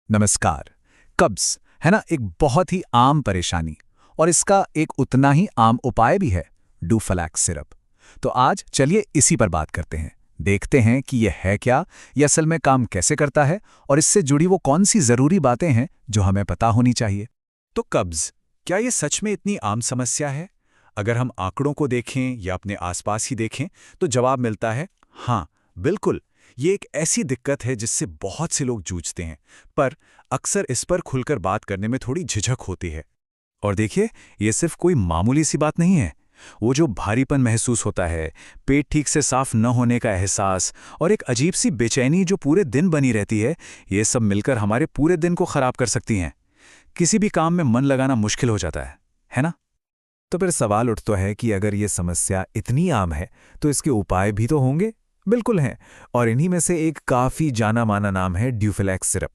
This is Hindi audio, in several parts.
नमस्कार। कब्ज है ना, एक बहुत ही आम परेशानी और इसका एक उतना ही आम उपाय भी है, डुफलैक्स सिरप। तो आज चलिए इसी पर बात करते हैं। देखते हैं कि यह है क्या, यह असल में काम कैसे करता है और इससे जुड़ी वो कौन सी जरूरी बातें हैं जो हमें पता होनी चाहिए। तो कब्ज, क्या ये सच में इतनी आम समस्या है? अगर हम आंकड़ों को देखें या अपने आसपास ही देखें तो जवाब मिलता है हाँ, बिल्कुल। ये एक ऐसी दिक्कत है जिससे बहुत से लोग जूझते हैं, पर अक्सर इस पर खुलकर बात करने में थोड़ी झिझक होती है। और देखिए, ये सिर्फ कोई मामूली सी बात नहीं है। वो जो भारीपन महसूस होता है, पेट ठीक से साफ न होने का एहसास और एक अजीब सी बेचैनी जो पूरे दिन बनी रहती है, ये सब मिलकर हमारे पूरे दिन को खराब कर सकती हैं। किसी भी काम में मन लगाना मुश्किल हो जाता है ना? तो फिर सवाल उठता है कि अगर ये समस्या इतनी आम है तो इसके उपाय भी तो होंगे। बिल्कुल हैं, और इन्हीं में से एक काफ़ी जाना माना नाम है ड्यूफलैक्स सिरप।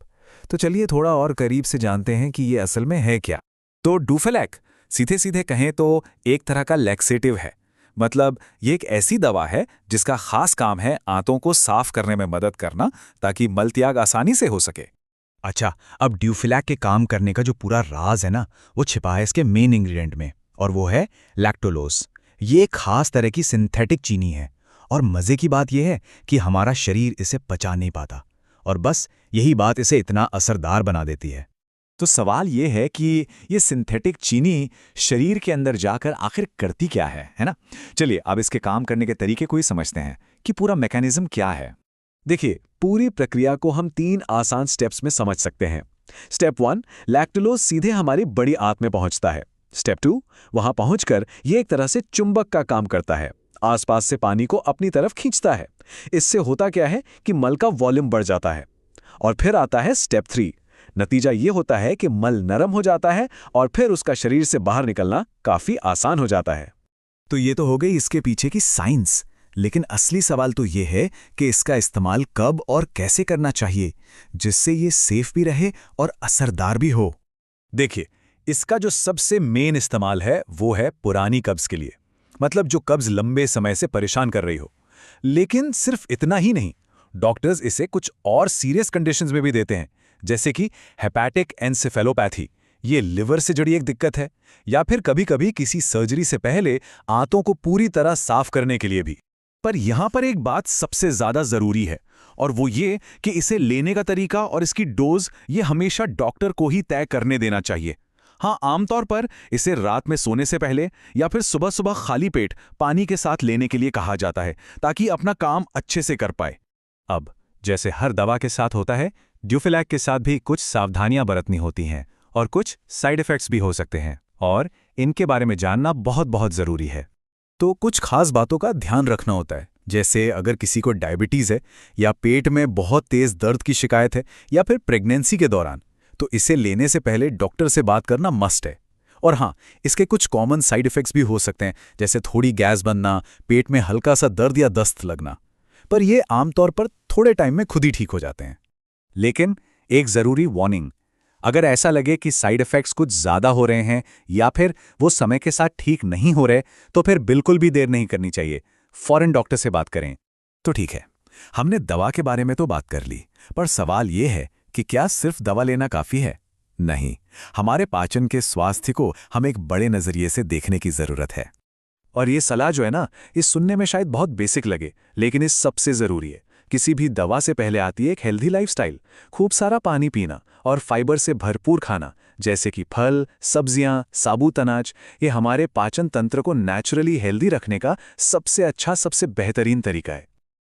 तो चलिए थोड़ा और करीब से जानते हैं कि ये असल में है क्या। तो डुफलैक सीधे सीधे कहें तो एक तरह का लैक्सेटिव है। मतलब ये एक ऐसी दवा है जिसका खास काम है आंतों को साफ करने में मदद करना, ताकि मलत्याग आसानी से हो सके। अच्छा, अब ड्यूफलैक के काम करने का जो पूरा राज है ना, वो छिपा है इसके मेन इंग्रेडिएंट में, और वो है लैक्टोलोज। ये एक खास तरह की सिंथेटिक चीनी है, और मज़े की बात यह है कि हमारा शरीर इसे पचा नहीं पाता, और बस यही बात इसे इतना असरदार बना देती है। तो सवाल ये है कि ये सिंथेटिक चीनी शरीर के अंदर जाकर आखिर करती क्या है ना? चलिए अब इसके काम करने के तरीके को ही समझते हैं कि पूरा मैकेनिज्म क्या है। देखिए, पूरी प्रक्रिया को हम 3 आसान स्टेप्स में समझ सकते हैं। स्टेप 1, लैक्टोलोज सीधे हमारी बड़ी आंत में पहुंचता है। स्टेप 2, वहां पहुंचकर ये एक तरह से चुंबक का काम करता है, आसपास से पानी को अपनी तरफ खींचता है। इससे होता क्या है कि मल का वॉल्यूम बढ़ जाता है। और फिर आता है स्टेप 3। नतीजा ये होता है कि मल नरम हो जाता है और फिर उसका शरीर से बाहर निकलना काफी आसान हो जाता है। तो ये तो हो गई इसके पीछे की साइंस, लेकिन असली सवाल तो ये है कि इसका इस्तेमाल कब और कैसे करना चाहिए, जिससे ये सेफ भी रहे और असरदार भी हो। देखिए, इसका जो सबसे मेन इस्तेमाल है वो है पुरानी कब्ज के लिए, मतलब जो कब्ज लंबे समय से परेशान कर रही हो। लेकिन सिर्फ इतना ही नहीं, डॉक्टर्स इसे कुछ और सीरियस कंडीशंस में भी देते हैं, जैसे कि हेपेटिक एन्सेफेलोपैथी, ये लिवर से जुड़ी एक दिक्कत है, या फिर कभी-कभी किसी सर्जरी से पहले आंतों को पूरी तरह साफ करने के लिए भी। पर यहां पर एक बात सबसे ज्यादा जरूरी है, और वो ये कि इसे लेने का तरीका और इसकी डोज ये हमेशा डॉक्टर को ही तय करने देना चाहिए। हाँ, आमतौर पर इसे रात में सोने से पहले या फिर सुबह सुबह खाली पेट पानी के साथ लेने के लिए कहा जाता है, ताकि अपना काम अच्छे से कर पाए। अब जैसे हर दवा के साथ होता है, ड्यूफलैक के साथ भी कुछ सावधानियां बरतनी होती हैं और कुछ साइड इफेक्ट्स भी हो सकते हैं, और इनके बारे में जानना बहुत बहुत जरूरी है। तो कुछ खास बातों का ध्यान रखना होता है, जैसे अगर किसी को डायबिटीज़ है या पेट में बहुत तेज़ दर्द की शिकायत है या फिर प्रेगनेंसी के दौरान, तो इसे लेने से पहले डॉक्टर से बात करना मस्ट है। और हाँ, इसके कुछ कॉमन साइड इफ़ेक्ट्स भी हो सकते हैं, जैसे थोड़ी गैस बनना, पेट में हल्का सा दर्द या दस्त लगना, पर ये आमतौर पर थोड़े टाइम में खुद ही ठीक हो जाते हैं। लेकिन एक ज़रूरी वार्निंग, अगर ऐसा लगे कि साइड इफ़ेक्ट्स कुछ ज़्यादा हो रहे हैं या फिर वो समय के साथ ठीक नहीं हो रहे, तो फिर बिल्कुल भी देर नहीं करनी चाहिए, फौरन डॉक्टर से बात करें। तो ठीक है, हमने दवा के बारे में तो बात कर ली, पर सवाल ये है कि क्या सिर्फ दवा लेना काफ़ी है? नहीं, हमारे पाचन के स्वास्थ्य को हम एक बड़े नज़रिए से देखने की ज़रूरत है। और ये सलाह जो है ना, इस सुनने में शायद बहुत बेसिक लगे, लेकिन इस सबसे ज़रूरी है। किसी भी दवा से पहले आती है एक हेल्दी लाइफस्टाइल, खूब सारा पानी पीना और फाइबर से भरपूर खाना, जैसे कि फल, सब्जियां, साबुत अनाज। ये हमारे पाचन तंत्र को नेचुरली हेल्दी रखने का सबसे अच्छा, सबसे बेहतरीन तरीका है।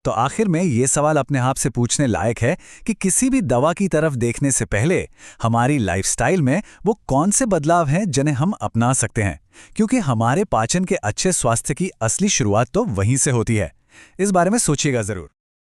तो आखिर में ये सवाल अपने आप से पूछने लायक है कि किसी भी दवा की तरफ देखने से पहले हमारी लाइफस्टाइल में वो कौन से बदलाव हैं जिन्हें हम अपना सकते हैं, क्योंकि हमारे पाचन के अच्छे स्वास्थ्य की असली शुरुआत तो वहीं से होती है। इस बारे में सोचिएगा ज़रूर।